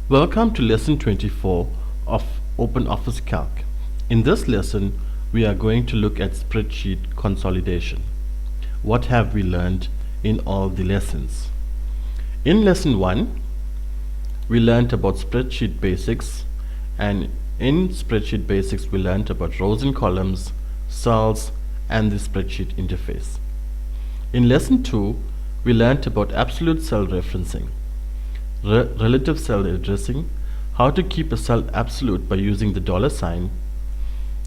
Welcome to lesson 24 of OpenOffice Calc. In this lesson, we are going to look at spreadsheet consolidation. What have we learned in all the lessons? In lesson 1, we learned about spreadsheet basics, and in spreadsheet basics we learned about rows and columns, cells, and the spreadsheet interface. In lesson 2, we learned about absolute cell referencing, relative cell addressing, how to keep a cell absolute by using the $sign.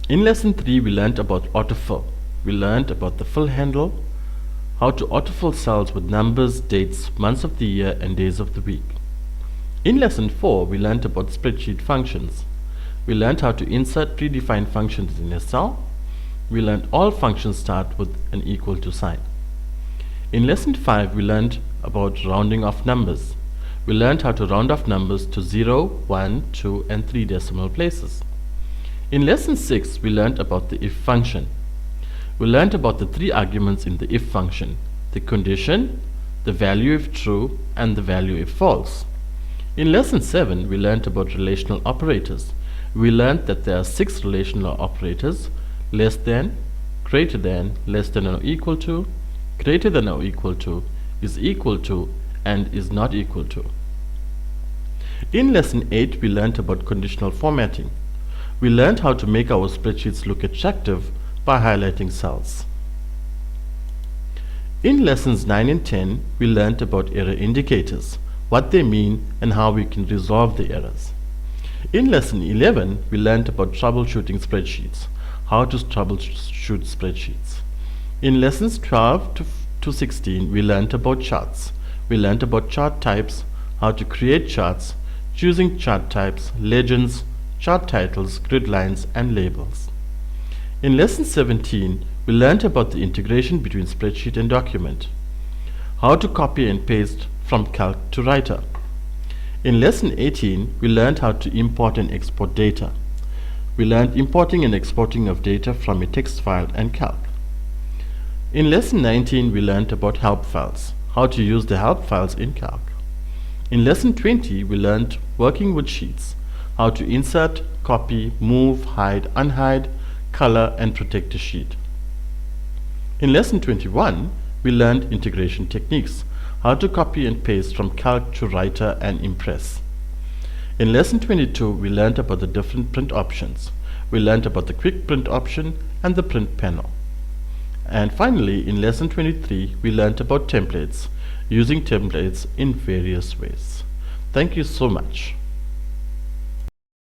In lesson 3, we learned about autofill. We learned about the fill handle, how to autofill cells with numbers, dates, months of the year, and days of the week. In lesson 4, we learned about spreadsheet functions. We learned how to insert predefined functions in a cell. We learned all functions start with an equal to sign. In lesson 5, we learned about rounding off numbers. We learned how to round off numbers to 0, 1, 2, and 3 decimal places. In lesson 6, we learned about the if function. We learned about the 3 arguments in the if function: the condition, the value if true, and the value if false. In lesson 7, we learned about relational operators. We learned that there are 6 relational operators: less than, greater than, less than or equal to, greater than or equal to, is equal to, and is not equal to. In lesson 8, we learned about conditional formatting. We learned how to make our spreadsheets look attractive by highlighting cells. In lessons 9 and 10, we learned about error indicators, what they mean, and how we can resolve the errors. In lesson 11, we learned about troubleshooting spreadsheets, how to troubleshoot spreadsheets. In lessons 12 to 16, we learned about charts. We learned about chart types, how to create charts, choosing chart types, legends, chart titles, grid lines, and labels. In lesson 17, we learned about the integration between spreadsheet and document, how to copy and paste from Calc to Writer. In lesson 18, we learned how to import and export data. We learned importing and exporting of data from a text file and Calc. In lesson 19, we learned about help files, how to use the help files in Calc. In lesson 20, we learned working with sheets, how to insert, copy, move, hide, unhide, color, and protect a sheet. In lesson 21, we learned integration techniques, how to copy and paste from Calc to Writer and Impress. In lesson 22, we learned about the different print options. We learned about the quick print option and the print panel. And finally, in lesson 23, we learned about templates, using templates in various ways. Thank you so much.